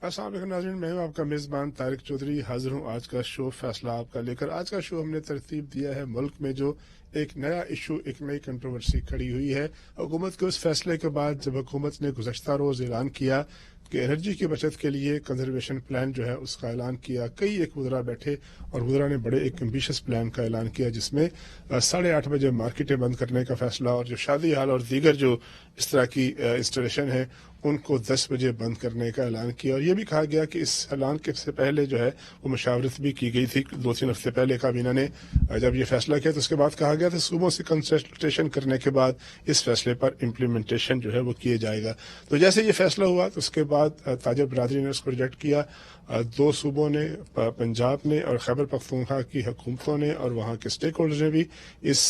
अस्सलाम वालेकुम नाज़रीन, मैं हूं आपका मेज़बान तारिक चौधरी। हाजिर हूं आज का शो फैसला आपका लेकर। आज का शो हमने तरतीब दिया है मुल्क में जो एक नया इशू, एक नई कंट्रोवर्सी खड़ी हुई है हुकूमत के उस फैसले के बाद जब हुकूमत ने गुज़श्ता रोज़ ऐलान किया कि एनर्जी की बचत के लिए कंजर्वेशन प्लान जो है उसका ऐलान किया। कई एक वज़रा बैठे और वज़रा ने बड़े एक एम्बिशियस प्लान का ऐलान किया जिसमें 8:30 बजे मार्केटें बंद करने का फैसला और जो शादी हाल और दीगर जो इस तरह की इंस्टॉलेशन है उनको 10 बजे बंद करने का ऐलान किया। और ये भी कहा गया कि इस ऐलान के से पहले जो है वो मशावरत भी की गई थी 2-3 हफ्ते पहले काबीना ने जब ये फैसला किया तो उसके बाद कहा गया था सूबों से कंसल्टेशन करने के बाद इस फैसले पर इम्प्लीमेंटेशन जो है वो किया जाएगा। तो जैसे ये फैसला हुआ तो उसके बाद ताजर बरादरी ने उसको रिजेक्ट किया। 2 सूबों ने, पंजाब ने और खैबर पख्तूनख्वा की हुकूमतों ने और वहाँ के स्टेक होल्डर्स ने भी इस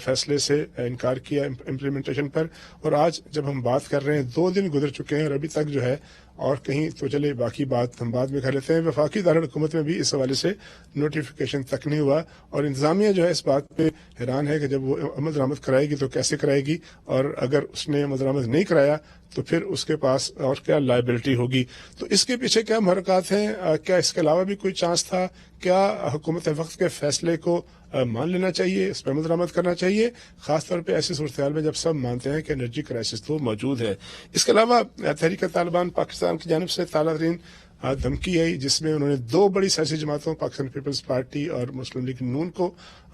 फैसले से इनकार किया इम्प्लीमेंटेशन पर। और आज जब हम बात कर रहे हैं 2 दिन गुजर चुके हैं और अभी तक जो है और कहीं तो चले बाकी बात हम बाद में कर लेते हैं। वफाकी दारुल हुकूमत में भी इस हवाले से नोटिफिकेशन तक नहीं हुआ और इंतजामिया जो है इस बात पे हैरान है कि जब वो अमल दरामद कराएगी तो कैसे कराएगी, और अगर उसने अमल दरामद नहीं कराया तो फिर उसके पास और क्या लायबिलिटी होगी। तो इसके पीछे क्या महरक़ात हैं, क्या इसके अलावा भी कोई चांस था, क्या हुकूमत वक्त के फैसले को मान लेना चाहिए, इस पर अमल दरामद करना चाहिए, खासतौर पर ऐसी सूरत हाल में जब सब मानते हैं कि एनर्जी क्राइसिस तो मौजूद है। इसके अलावा तहरीक तालिबान पाकिस्तान की जानिब से ताला तरीन धमकी आई जिसमें उन्होंने 2 बड़ी सियासी जमातों पाकिस्तान पीपल्स पार्टी और मुस्लिम लीग नून को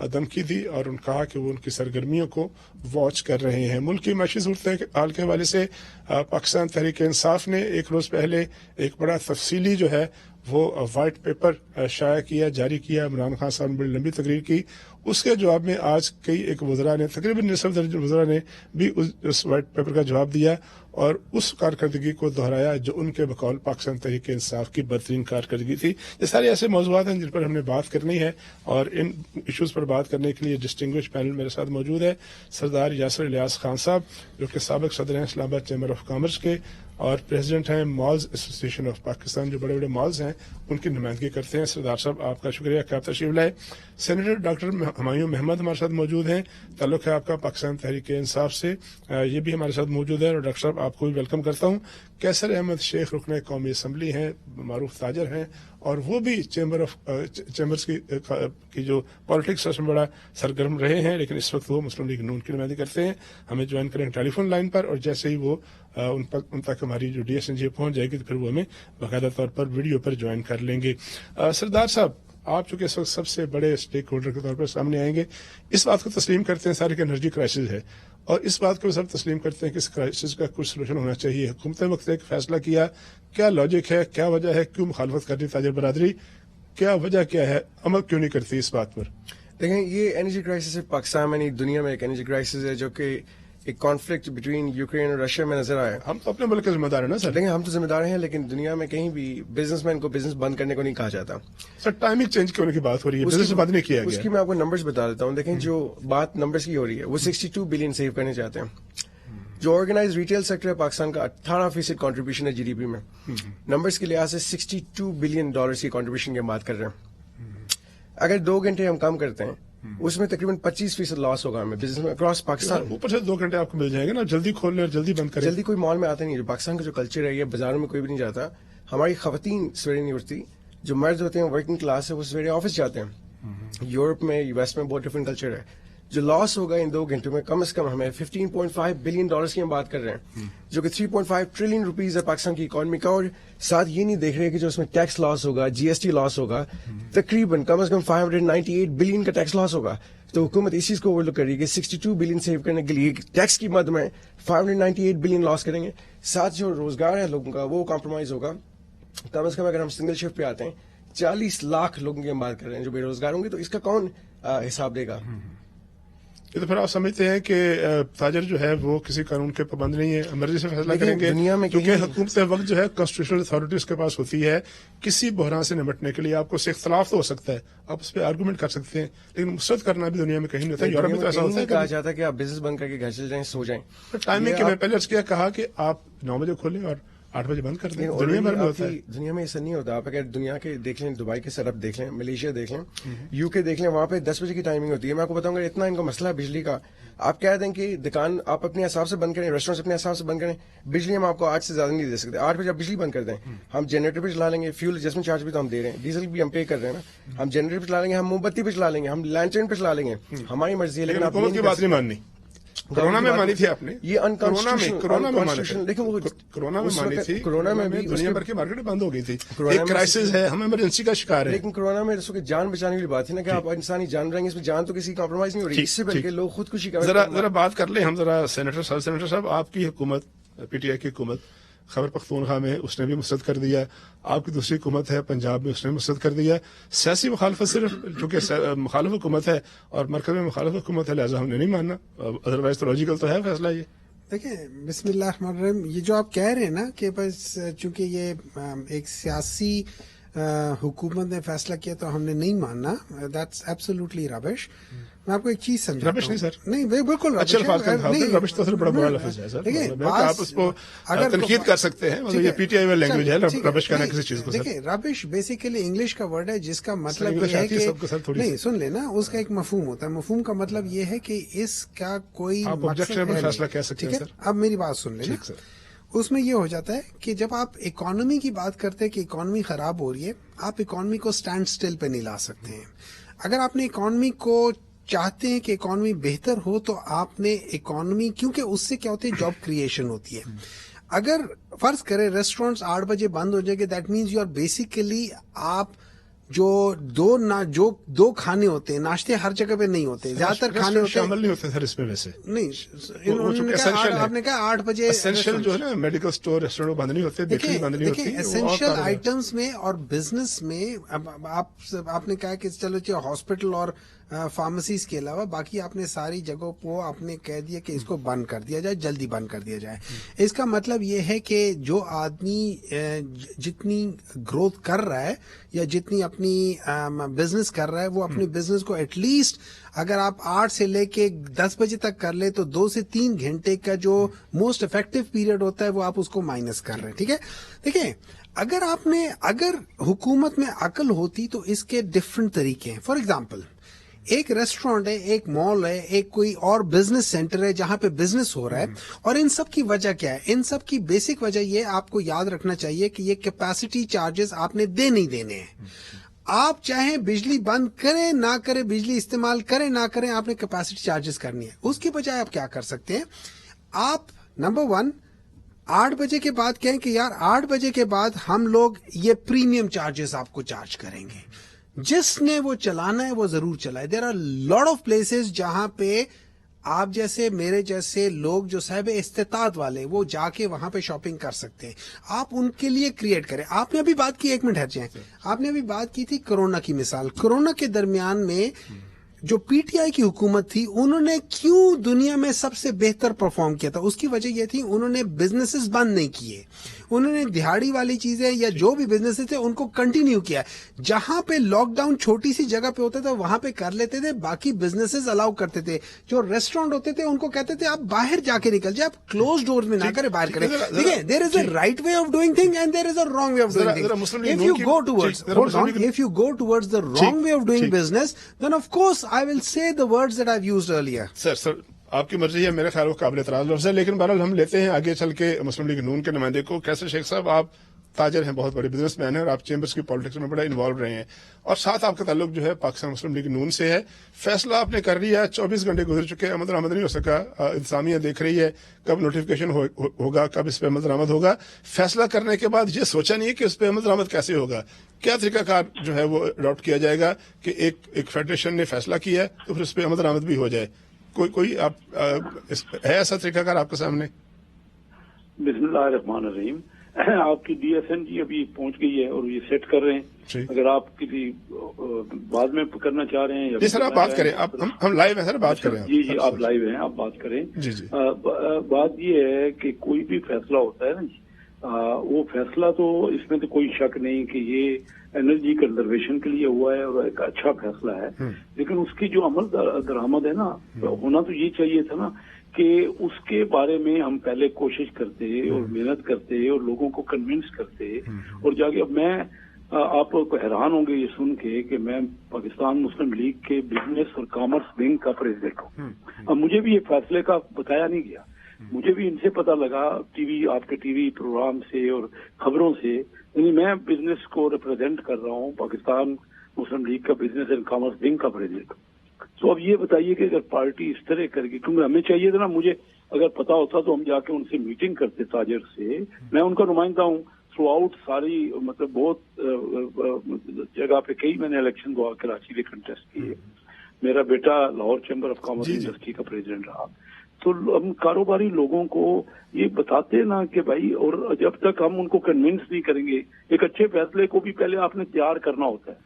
धमकी दी और उन्होंने कहा कि वो उनकी सरगर्मियों को वॉच कर रहे हैं। मुल्क की माशी सूरत हाल के हवाले से पाकिस्तान तहरीक इंसाफ ने एक रोज़ पहले एक बड़ा तफसीली जो है वो वाइट पेपर शाया किया, जारी किया। इमरान खान साहब ने बड़ी लंबी तकरीर की। उसके जवाब में आज कई एक वज़रा ने, तकरीबन निसफ दर्जन वज़रा ने भी उस वाइट पेपर का जवाब दिया और उस कारकर्दगी को दोहराया जो उनके बकौल पाकिस्तान तहरीक इंसाफ की बदतरीन कारकर्दगी थी। ये सारे ऐसे मौज़ूआत हैं जिन पर हमने बात करनी है और इन इशूज़ पर बात करने के लिए डिस्टिंग्विश पैनल मेरे साथ मौजूद है। सरदार यासर इलियास खान साहब जो कि साबिक सदर हैं इस्लामाबाद चैम्बर ऑफ कॉमर्स के और प्रेसिडेंट हैं मॉल्स एसोसिएशन ऑफ पाकिस्तान, जो बड़े बड़े मॉल्स हैं उनकी नुमाइंदगी करते हैं। सरदार साहब आपका शुक्रिया कि आप तशरीफ लाए। सेनेटर डॉक्टर हुमायूं महमद हमारे साथ मौजूद हैं, ताल्लुक है आपका पाकिस्तान तहरीक इंसाफ से, ये भी हमारे साथ मौजूद है। और डॉक्टर साहब आपको भी वेलकम करता हूँ। कैसर अहमद शेख रुकन कौमी असम्बली हैं, मारूफ ताजर हैं और वो भी चैम्बर्स की जो पॉलिटिक्स है उसमें बड़ा सरगर्म रहे हैं, लेकिन इस वक्त वो मुस्लिम लीग नून की नुमाइंदगी करते हैं। हमें ज्वाइन करें टेलीफोन लाइन पर और जैसे ही वो उन तक हमारी जो DSNG पहुंच जाएगी तो फिर वो हमें बाकायदा तौर पर वीडियो पर ज्वाइन कर लेंगे। सरदार साहब, आप चूंकि इस वक्त सबसे बड़े स्टेक होल्डर के तौर पर सामने आएंगे, इस बात को तस्लीम करते हैं सारे कि एनर्जी क्राइसिस है और इस बात को सब तस्लीम करते हैं कि इस क्राइसिस का कुछ सोल्यूशन होना चाहिए। हुकूमत वक्त एक फैसला किया, क्या लॉजिक है, क्या वजह है, क्यों मुखालफत कर रही ताजर बरादरी, क्या वजह क्या है, अमल क्यों नहीं करती इस बात पर? देखें, ये एनर्जी क्राइसिस सिर्फ पाकिस्तान में नहीं दुनिया में एक एनर्जी क्राइसिस है जो कि एक कॉन्फ्लिक्ट बिटवीन यूक्रेन और रशिया में नजर आया। हम तो अपने मुल्क के जिम्मेदार हैं ना सर। देखें, हम तो जिम्मेदार हैं लेकिन दुनिया में कहीं भी बिजनेसमैन को बिजनेस बंद करने को नहीं कहा जाता। सर टाइमिंग चेंज होने की बात हो रही है, बिजनेस बंद नहीं किया गया। उसकी मैं आपको नंबर्स बता देता हूँ। देखें, जो बात नंबर्स की हो रही है वो 62 बिलियन सेव करने चाहते हैं। जो ऑर्गेनाइज रिटेल सेक्टर है पाकिस्तान का 18% कंट्रीब्यूशन है जीडीपी में। नंबर्स के लिहाज से $62 बिलियन की कंट्रीब्यूशन की बात कर रहे हैं। अगर 2 घंटे हम काम करते हैं उसमें तकरीबन 25% लॉस होगा हमें बिजनेस में अक्रॉस पाकिस्तान। ऊपर से 2 घंटे आपको मिल जाएगा ना, जल्दी खोल ले और जल्दी बंद करें। जल्दी कोई मॉल में आता नहीं है। जो पाकिस्तान का जो कल्चर है ये बाजारों में कोई भी नहीं जाता। हमारी खवातीन सवेरे नहीं उठती, जो मर्द होते हैं वर्किंग क्लास है वो सवेरे ऑफिस जाते हैं। यूरोप में यूएस में बहुत डिफरेंट कल्चर है। जो लॉस होगा इन 2 घंटों में कम से कम हमें $15.5 बिलियन की हम बात कर रहे हैं, जो कि 3.5 ट्रिलियन रुपीज है पाकिस्तान की इकोनॉमी का। और साथ ये नहीं देख रहे कि जो उसमें टैक्स लॉस होगा, जीएसटी लॉस होगा, तकरीबन कम से कम 598 बिलियन का टैक्स लॉस होगा। तो हुकूमत इस चीज को ओवरलुक कर रही है कि 62 बिलियन सेव करने के लिए टैक्स की मद में 598 बिलियन लॉस करेंगे। साथ जो रोजगार है लोगों का वो कॉम्प्रोमाइज होगा। कम से कम अगर हम सिंगल शिफ्ट पे आते हैं 40 लाख लोगों की हम बात कर रहे हैं जो बेरोजगार होंगे, तो इसका कौन हिसाब देगा? ये तो फिर आप समझते हैं कि ताजर जो है वो किसी कानून के पाबंद नहीं है, मर्जी से फैसला करेंगे दुनिया में, क्योंकि हुकूमत वक्त जो है कॉन्स्टिट्यूशनल अथॉरिटीज के पास होती है। किसी बहरान से निपटने के लिए आपको उससे इख्तलाफ तो हो सकता है, आप उस पर आर्गूमेंट कर सकते हैं, लेकिन मुस्तरद करना भी दुनिया में कहीं नहीं होता। यूरोप में तो ऐसा होता है, कहा जाता है कि आप बिजनेस बंद करके घर चले जाएं, सो जाएं। टाइमिंग के मैं पहले कहा कि आप 9 बजे खोलें और 8 बजे बंद कर दें. लेकिन दुनिया भर में already होता है. आपकी दुनिया में ऐसा नहीं होता. आप अगर दुनिया के देख लें, दुबई के सेटअप देख लें, मलेशिया देख लें, यूके देख लें, वहां पे 10 बजे की टाइमिंग होती है. मैं आपको बताऊंगा इतना इनका मसला है बिजली का. आप कह दें कि दुकान आप अपने हिसाब से बंद करें, रेस्टोरेंट अपने हिसाब से बंद करें, बिजली हम आपको 8 से ज्यादा नहीं दे सकते. 8 बजे आप बिजली बंद कर दें, हम जनरेटर पे चला लेंगे, फ्यूल एडजस्टमेंट चार्ज भी तो हम दे रहे हैं, डीजल भी हम पे कर रहे हैं ना, हम जनरेटर पे चला लेंगे, हम मोमबत्ती पे चला लेंगे, हम लैंटर्न पे चला लेंगे, हमारी मर्जी है. लेकिन आप हुकूमत की बात नहीं माननी. कोरोना में मानी थी आपने, ये अनकॉन्स्टिट्यूशनल. कोरोना में मानी थी, देखिए वो कोरोना में मानी थी. कोरोना में भी दुनिया भर की मार्केट बंद हो गई थी. कोरोना एक क्राइसिस है, हम इमरजेंसी का शिकार है. लेकिन कोरोना में रसों की जान बचाने वाली बात थी ना कि आप इंसानी जान रहेंगे, इसमें जान तो किसी कॉम्प्रोमाइज नहीं हो रही. इससे पहले लोग खुदकुशी कर. जरा बात कर ले हम जरा सेनेटर साहब, आपकी हुकूमत, पीटीआई की हुकूमत खैबर पख्तूनख्वा में उसने भी मुस्तरद कर दिया. आपकी दूसरी हुकूमत है पंजाब में, उसने मुस्तरद कर दिया. सियासी मुखालफत सिर्फ चूंकि मुखालिफ हुकूमत है और मरकज में मुखालिफ हुकूमत है, लिहाजा हमने नहीं मानना. अदरवाइज तो लॉजिकल तो है फैसला ये. देखिए, बिस्मिल्लाहिर्रहमानिर्रहीम, ये जो आप कह रहे हैं ना कि बस चूंकि ये एक सियासी हुकूमत ने फैसला किया तो हमने नहीं मानना, दैट्स एब्सोल्युटली रबिश. मैं आपको एक चीज समझाता हूं. रबिश नहीं सर, नहीं बिल्कुल अच्छा रबिश तो बड़ा बुरा लफ्ज है सर. देखिए, आप उसको तनकीद कर सकते हैं, मतलब ये पीटीआई वाली लैंग्वेज है रबिश कहना किसी चीज को. देखिए, रबिश बेसिकली इंग्लिश का वर्ड है जिसका मतलब ये है कि नहीं, सुन लेना, उसका एक मफहूम होता है. मफहूम का मतलब ये है कि इसका कोई ऑब्जेक्शन में फैसला कह सकते हैं सर. अब मेरी बात सुन लेना. उसमें ये हो जाता है कि जब आप इकोनॉमी की बात करते हैं कि इकोनॉमी खराब हो रही है, आप इकोनॉमी को स्टैंड स्टिल पे नहीं ला सकते हैं. अगर आपने इकोनॉमी को चाहते हैं कि इकोनॉमी बेहतर हो तो आपने इकोनॉमी, क्योंकि उससे क्या होती है, जॉब क्रिएशन होती है. अगर फर्ज करें रेस्टोरेंट्स 8 बजे बंद हो जाएंगे, that means you are basically, आप जो दो खाने होते हैं, नाश्ते हर जगह पे नहीं होते, ज्यादातर खाने होते शामिल नहीं होते सर इसमें. वैसे नहीं, आपने कहा 8 बजे एसेंशियल जो है ना, मेडिकल स्टोर, रेस्टोरेंट बंद नहीं होते, बेकरी बंद नहीं होती. एसेंशियल आइटम्स में और बिजनेस में आपने कहा कि चलो हॉस्पिटल और फार्मेसीज के अलावा बाकी आपने सारी जगहों को आपने कह दिया कि इसको बंद कर दिया जाए, जल्दी बंद कर दिया जाए. इसका मतलब ये है कि जो आदमी जितनी ग्रोथ कर रहा है या जितनी अपनी बिजनेस कर रहा है, वो अपने बिजनेस को एटलीस्ट अगर आप 8 से लेके 10 बजे तक कर ले तो 2 से 3 घंटे का जो मोस्ट इफेक्टिव पीरियड होता है वो आप उसको माइनस कर रहे हैं. ठीक है, देखिए, अगर हुकूमत में अकल होती तो इसके डिफरेंट तरीके हैं. फॉर एग्जाम्पल, एक रेस्टोरेंट है, एक मॉल है, एक कोई और बिजनेस सेंटर है जहां पे बिजनेस हो रहा है, और इन सब की वजह क्या है? इन सब की बेसिक वजह ये आपको याद रखना चाहिए कि ये कैपेसिटी चार्जेस आपने दे नहीं देने हैं. आप चाहे बिजली बंद करें ना करें, बिजली इस्तेमाल करें ना करें, आपने कैपेसिटी चार्जेस करनी है. उसकी बजाय आप क्या कर सकते हैं? आप नंबर 1 8 बजे के बाद कहें कि यार 8 बजे के बाद हम लोग ये प्रीमियम चार्जेस आपको चार्ज करेंगे. जिसने वो चलाना है वो जरूर चलाए. There are lot of places जहां पे आप जैसे मेरे जैसे लोग जो साहिब इस्तेताद वाले, वो जाके वहां पे शॉपिंग कर सकते हैं. आप उनके लिए क्रिएट करें. आपने अभी बात की, 1 मिनट हट जाए, आपने अभी बात की थी कोरोना की मिसाल. कोरोना के दरमियान में जो पीटीआई की हुकूमत थी, उन्होंने क्यों दुनिया में सबसे बेहतर परफॉर्म किया था? उसकी वजह यह थी, उन्होंने बिजनेसेस बंद नहीं किए, उन्होंने दिहाड़ी वाली चीजें या जो भी बिजनेसेस थे उनको कंटिन्यू किया. जहां पे लॉकडाउन छोटी सी जगह पे होता था वहां पे कर लेते थे, बाकी बिजनेसेस अलाउ करते थे. जो रेस्टोरेंट होते थे उनको कहते थे आप बाहर जाके निकल जाए, आप क्लोज डोर्स में ना करें, बाहर करें. ठीक है, there is a right way of doing thing and there is a wrong way of doing thing. If you go towards the wrong way of doing business, then of course I will say the words that I have used earlier. Sir आपकी मर्जी है, मेरे ख्याल को काबिल एतराज लफ्ज़ है, लेकिन बहरहाल हम लेते हैं आगे चल के मुस्लिम लीग नून के नुमाइंदे को. कैसे शेख साहब, आप ताजर हैं, बहुत बड़े बिजनेसमैन हैं और आप चेंबर्स की पॉलिटिक्स में बड़ा इन्वॉल्व रहे हैं, और साथ आपका ताल्लुक जो है पाकिस्तान मुस्लिम लीग नून से है. फैसला आपने कर लिया, 24 घंटे गुजर चुके हैं, अमल दरामद नहीं हो सका. इंतजामिया देख रही है कब नोटिफिकेशन होगा, कब इस पर अमल दरामद होगा. फैसला करने के बाद ये सोचा नहीं है कि इस पर अमल दरामद कैसे होगा, क्या तरीकाकार जो है वो अडॉप्ट किया जाएगा कि एक फेडरेशन ने फैसला किया है तो फिर उस पर अमल दरामद भी हो जाए. कोई आप है ऐसा तरीकाकार आपके सामने? बिस्मिल्लाहिर्रहमानिर्रहीम. आपकी डीएसएन जी अभी पहुंच गई है और ये सेट कर रहे हैं. अगर आप किसी बाद में करना चाह रहे हैं जी सर, आप बात करें. हम लाइव हैं सर, बात करें. जी आप लाइव हैं, आप बात करें. जी. बात ये है कि कोई भी फैसला होता है ना, وہ فیصلہ تو اس میں تو کوئی شک نہیں کہ یہ انرجی کنزرویشن کے لیے ہوا ہے اور ایک اچھا فیصلہ ہے، لیکن اس کی جو عمل درآمد ہے نا، ہونا تو یہ چاہیے تھا نا کہ اس کے بارے میں ہم پہلے کوشش کرتے اور محنت کرتے اور لوگوں کو کنونس کرتے اور جا کے. اب میں آپ کو حیران ہوں گے یہ سن کے کہ میں پاکستان مسلم لیگ کے بزنس اور کامرس ونگ کا پریزیڈنٹ ہوں. اب مجھے بھی یہ فیصلے کا بتایا نہیں گیا، مجھے بھی ان سے پتا لگا آپ کے ٹی وی پروگرام سے اور خبروں سے. یعنی میں بزنس کو ریپرزینٹ کر رہا ہوں، پاکستان مسلم لیگ کا بزنس اینڈ کامرس ونگ کا پریزیڈنٹ. تو اب یہ بتائیے کہ اگر پارٹی اس طرح کر کے، کیونکہ ہمیں چاہیے تھا نا، مجھے اگر پتا ہوتا تو ہم جا کے ان سے میٹنگ کرتے تاجر سے. میں ان کا نمائندہ ہوں تھرو آؤٹ ساری، مطلب بہت جگہ پہ کئی میں نے الیکشن کراچی میں کنٹیسٹ کیے. میرا بیٹا Lahore chamber of commerce industry کا پریزیڈنٹ رہا. تو ہم کاروباری لوگوں کو یہ بتاتے نا کہ بھائی، اور جب تک ہم ان کو کنونس نہیں کریں گے، ایک اچھے فیصلے کو بھی پہلے آپ نے تیار کرنا ہوتا ہے.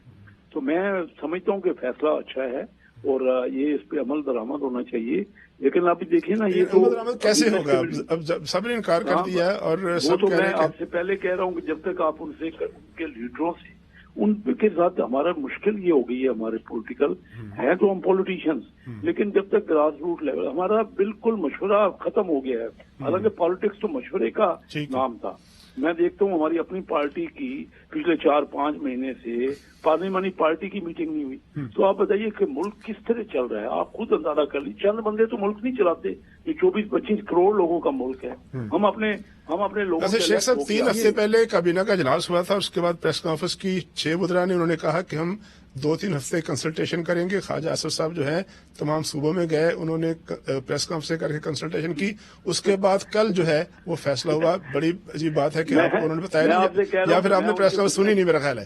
تو میں سمجھتا ہوں کہ فیصلہ اچھا ہے اور یہ اس پہ عمل درآمد ہونا چاہیے. لیکن آپ دیکھیں نا، یہ تو کیسے ہوگا؟ اب سب نے انکار کر دیا ہے اور وہ تو میں آپ سے پہلے کہہ رہا ہوں کہ جب تک آپ ان سے ان کے لیڈروں سے ان کے ساتھ ہمارا مشکل یہ ہو گئی ہے، ہمارے پولیٹیکل ہیں تو ہم پولیٹیشینز، لیکن جب تک گراس روٹ لیول ہمارا بالکل مشورہ ختم ہو گیا ہے. حالانکہ پالیٹکس تو مشورے کا نام تھا. میں دیکھتا ہوں ہماری اپنی پارٹی کی پچھلے 4-5 مہینے سے پارلیمانی پارٹی کی میٹنگ نہیں ہوئی. تو آپ بتائیے کہ ملک کس طرح چل رہا ہے؟ آپ خود اندازہ کر لیجیے. چند بندے تو ملک نہیں چلاتے، یہ 24-25 کروڑ لوگوں کا ملک ہے. ہم اپنے لوگوں سے. شیخ صاحب 3 ہفتے پہلے کابینہ کا اجلاس ہوا تھا، اس کے بعد پریس کانفرنس کی 6 وزراء نے، انہوں نے کہا کہ ہم 2-3 ہفتے کنسلٹیشن کریں گے. خواجہ اسد صاحب جو ہیں تمام صوبوں میں گئے، انہوں نے پریس کانفرنس کر کے کنسلٹیشن کی. اس کے بعد کل جو ہے وہ فیصلہ ہوا. بڑی عجیب بات ہے کہ آپ کو انہوں نے بتایا نہیں، یا پھر آپ نے پریس کانفرنس سنی نہیں، میرا خیال ہے.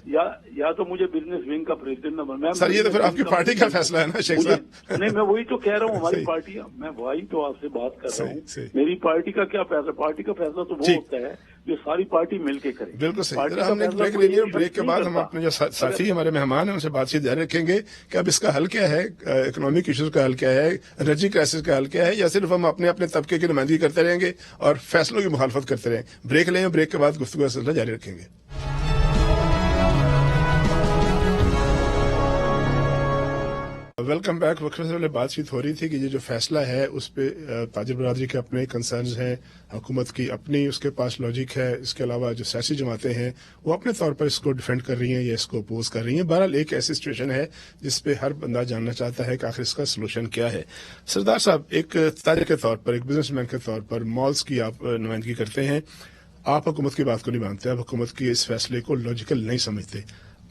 یا تو مجھے بزنس ونگ کا پریزیڈنٹ نہ سر، یہ تو پھر آپ کی پارٹی کا فیصلہ ہے نا شیخ صاحب. نہیں، میں وہی تو کہہ رہا ہوں، ہماری پارٹی، میں وہی تو آپ سے بات کر رہا ہوں. میری پارٹی کا کیا فیصلہ؟ پارٹی کا فیصلہ تو وہ ہوتا ہے جو ساری پارٹی مل کے کرے. بالکل صحیح. ہم نے بریک لے لیا، بریک کے بعد ہم اپنے جو ساتھی ہمارے مہمان ہیں ان سے بات چیت جاری رکھیں گے کہ اب اس کا حل کیا ہے، اکنامک ایشوز کا حل کیا ہے، انرجی کرائسس کا حل کیا ہے، یا صرف ہم اپنے طبقے کی نمائندگی کرتے رہیں گے اور فیصلوں کی مخالفت کرتے رہیں. بریک لیں، بریک کے بعد گفتگو کا سلسلہ جاری رکھیں گے. Welcome back. وقفے سے پہلے بات چیت ہو رہی تھی کہ یہ جو فیصلہ ہے اس پہ تاجر برادری کے اپنے کنسرنز ہیں، حکومت کی اپنی اس کے پاس لاجک ہے، اس کے علاوہ جو سیاسی جماعتیں ہیں وہ اپنے طور پر اس کو ڈیفینڈ کر رہی ہیں یا اس کو اپوز کر رہی ہیں. بہرحال ایک ایسی سچویشن ہے جس پہ ہر بندہ جاننا چاہتا ہے کہ آخر اس کا سلوشن کیا ہے. سردار صاحب، ایک تاجر کے طور پر، ایک بزنس مین کے طور پر، مالز کی آپ نمائندگی کرتے ہیں، آپ حکومت کی بات کو نہیں مانتے، آپ حکومت کی اس فیصلے کو لاجیکل نہیں سمجھتے.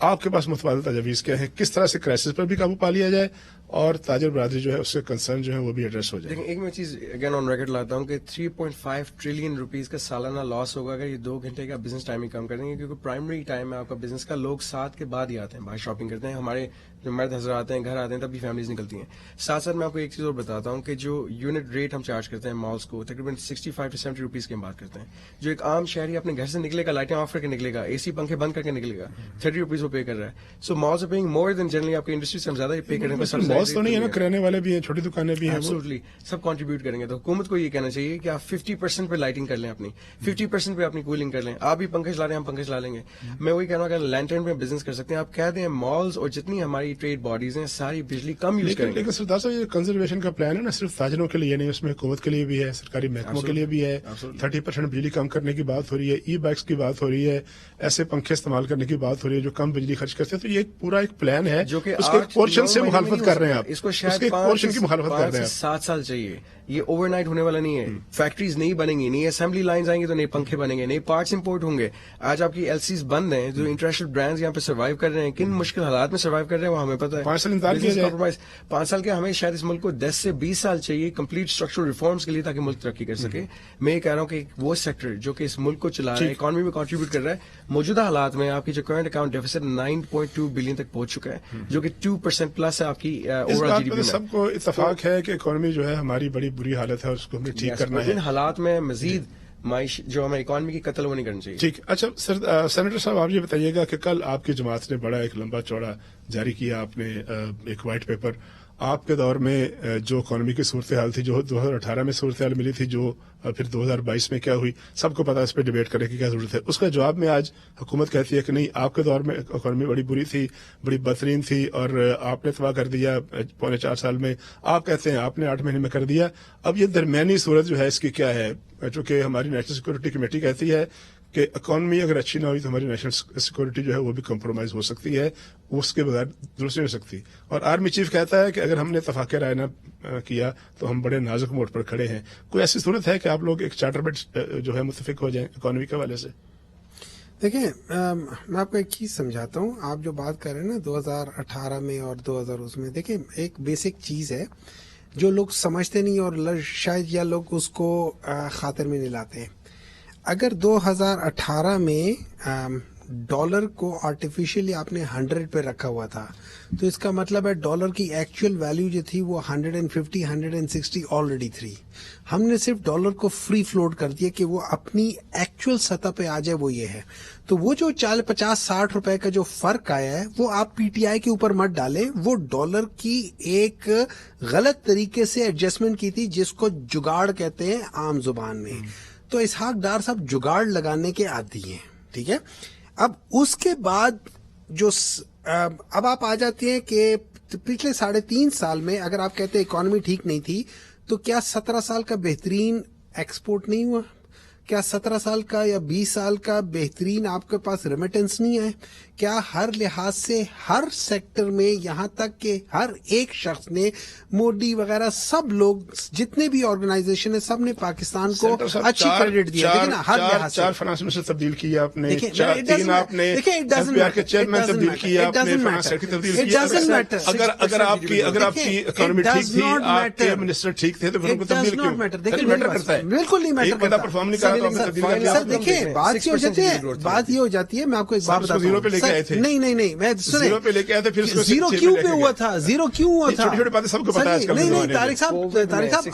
آپ کے پاس متبادل تجاویز کیا ہیں؟ کس طرح سے کرائسس پر بھی قابو پا لیا جائے اور تاجر برادری جو ہے اس کے کنسرن جو ہے وہ بھی ایڈریس ہو جائے؟ لیکن ایک میں چیز اگین آن ریکارڈ لاتا ہوں کہ 3.5 ٹریلین روپیز کا سالانہ لاس ہوگا اگر یہ 2 گھنٹے کا بزنس ٹائم ہی کم کر دیں گے، کیونکہ پرائمری ٹائم ہے آپ کا بزنس کا. لوگ 7 کے بعد ہی آتے ہیں، باہر شاپنگ کرتے ہیں. ہمارے جو مرد حضرات آتے ہیں، گھر آتے ہیں، تب بھی فیملیز نکلتی ہیں. ساتھ ساتھ میں آپ کو ایک چیز اور بتاتا ہوں کہ جو یونٹ ریٹ ہم چارج کرتے ہیں مالس کو، تقریباً 65 to 70 روپیز کی ہم بات کرتے ہیں. جو ایک عام شہری اپنے گھر سے نکلے گا، لائٹیں آف کر کے نکلے گا، اے سی پنکھے بند کر کے نکلے گا، 30 روپیز وہ پے کر رہا ہے. So malls are paying more than generally آپ کی انڈسٹری سے ہم زیادہ پے کریں گے. مالس تو نہیں ہے نا، کرانے والے بھی ہیں، چھوٹی دکانیں بھی ہیں، ایبسولوٹلی سب کنٹریبیوٹ کریں گے. تو حکومت کو یہ کہنا چاہیے کہ آپ 50% پہ لائٹنگ کر لیں، اپنی 50% پہ اپنی کولنگ کر لیں. آپ بھی پنکھے چلا رہے ہیں، ہم پنکھے چلا لیں گے. میں وہی کہنا کہ لینٹرن پہ بزنس کر سکتے ہیں. آپ کہہ دیں مالس اور جتنی ہماری ٹریڈ باڈیز ہیں ساری بجلی کم یوز کریں گے. لیکن سردار صاحب، یہ کنزرویشن کا پلان ہے نا، صرف تاجروں کے لیے نہیں، اس میں حکومت کے لیے بھی ہے، سرکاری محکموں کے لیے بھی ہے. 30% بجلی کم کرنے کی بات ہو رہی ہے، ای بائکس کی بات ہو رہی ہے، ایسے پنکھے استعمال کرنے کی بات ہو رہی ہے جو کم بجلی خرچ کرتے ہیں. تو یہ پورا ایک پلان ہے جو کہ اس کے پورشن سے مخالفت کر رہے ہیں آپ، اس کو اس شاید کے پورشن کی مخالفت کر رہے ہیں. 7 سال چاہیے. یہ اوور نائٹ ہونے والا نہیں ہے. فیکٹریز نہیں بنیں گی، نئی اسمبلی لائنز آئیں گی تو نئے پنکھے بنیں گے، نئے پارٹس امپورٹ ہوں گے. آج آپ کی ایل سیز بند ہیں، جو انٹرنیشنل برانڈز یہاں پہ سروائیو کر رہے ہیں، کن مشکل حالات میں سروائیو کر رہے ہیں وہ ہمیں پتہ ہے. 5 سال انتظار کیا جائے. 5 سال کے ہمیں شاید اس ملک کو 10 سے 20 سال چاہیے کمپلیٹ اسٹرکچرل ریفارمز کے لیے تاکہ ملک ترقی کر سکے. میں یہ کہہ رہا ہوں کہ وہ سیکٹر جو کہ اس ملک کو چلا رہا ہے، اکانومی میں کنٹریبیوٹ کر رہا ہے، موجودہ حالات میں آپ کی جو کرنٹ اکاؤنٹ ڈیفیسٹ 9.2 بلین تک پہنچ چکا ہے، جو کہ 2% پلس ہے آپ کی over all G D P میں. سب کو اتفاق ہے کہ اکانومی جو ہے ہماری بڑی بری حالت ہے، اس کو ہمیں ٹھیک کرنا ہے. ان حالات میں مزید معیش جو ہمیں اکانومی کی قتل وہ نہیں کرنی چاہیے. ٹھیک. اچھا سینیٹر صاحب، آپ یہ بتائیے گا کہ کل آپ کی جماعت نے بڑا ایک لمبا چوڑا जारी किया आपने एक वाइट पेपर। आपके दौर में जो इकोनॉमी की सूरत हाल थी, जो 2018 में सूरत हाल मिली थी, जो फिर 2022 में क्या हुई, सबको पता है, इस पर डिबेट करने की क्या जरूरत है। उसका जवाब में आज हुकूमत कहती है कि नहीं, आपके दौर में इकोनॉमी बड़ी बुरी थी, बड़ी बदतरीन थी और आपने तबाह कर दिया 4.25 साल में। आप कहते हैं आपने 8 महीने में कर दिया। अब ये दरमियानी सूरत जो है इसकी क्या है? चूंकि हमारी नेशनल सिक्योरिटी कमेटी कहती है कि इकॉनमी अगर अच्छी ना हुई तो हमारी नेशनल सिक्योरिटी जो है वो भी कम्प्रोमाइज हो सकती है, उसके बगैर दुरुस्त नहीं हो सकती। और आर्मी चीफ कहता है कि अगर हमने तफाके राय ना किया तो हम बड़े नाजुक मोड़ पर खड़े हैं। कोई ऐसी सूरत है कि आप लोग एक चार्टर बेड जो है मुतफिक हो जाएं इकॉनमी के हवाले से? देखिए, मैं आपको एक चीज समझाता हूँ। आप जो बात कर रहे हैं ना 2018 में और 2000 में, देखिए एक बेसिक चीज है जो लोग समझते नहीं और शायद या लोग उसको खातिर में नहीं लाते। अगर 2018 में डॉलर को आर्टिफिशियली आपने 100 पे रखा हुआ था, तो इसका मतलब है डॉलर की एक्चुअल वैल्यू जो थी वो 150, 160 ऑलरेडी थी। हमने सिर्फ डॉलर को फ्री फ्लोट कर दिया कि वो अपनी एक्चुअल सतह पे आ जाए, वो ये है। तो वो जो 50-60 रुपए का जो फर्क आया है वो आप पीटीआई के ऊपर मत डालें। वो डॉलर की एक गलत तरीके से एडजस्टमेंट की थी, जिसको जुगाड़ कहते हैं आम जुबान में। तो इसहाक डार साहब जुगाड़ लगाने के आदी हैं, ठीक है। अब उसके बाद जो अब आप आ जाते हैं कि पिछले 3.5 साल में अगर आप कहते हैं इकोनॉमी ठीक नहीं थी, तो क्या 17 साल का बेहतरीन एक्सपोर्ट नहीं हुआ? क्या 17 साल का या 20 साल का बेहतरीन आपके पास रेमिटेंस नहीं है? क्या हर लिहाज से हर सेक्टर में, यहाँ तक कि हर एक शख्स ने, मोदी वगैरह सब लोग, जितने भी ऑर्गेनाइजेशन है, सब ने पाकिस्तान को अच्छी क्रेडिट दिया? देखिए ना, हर लिहाज से 4 फाइनेंस मिनिस्टर तब्दील किया आपने, 3 आपने एफबीआर के चेयरमैन तब्दील किया आपने, फाइनेंस सेक्रेटरी तब्दील किया। अगर आपकी इकोनॉमी ठीक थी, आपके मिनिस्टर ठीक थे, तो फिर उनको तब्दील क्यों? मैटर करता है, बिल्कुल नहीं मैटर करता। परफॉर्म नहीं कर रहा तो आपने तब्दील कर दिया। सर देखिए, बात ये हो जाती है, मैं आपको एक बात बताता हूँ। नहीं, मैं सुने, जीरो पे लेके आए थे, फिर उसको जीरो क्यों पे हुआ था? जीरो क्यों हुआ था? छोटी छोटी बातें सबको पता है आजकल। नहीं, तारिक साहब,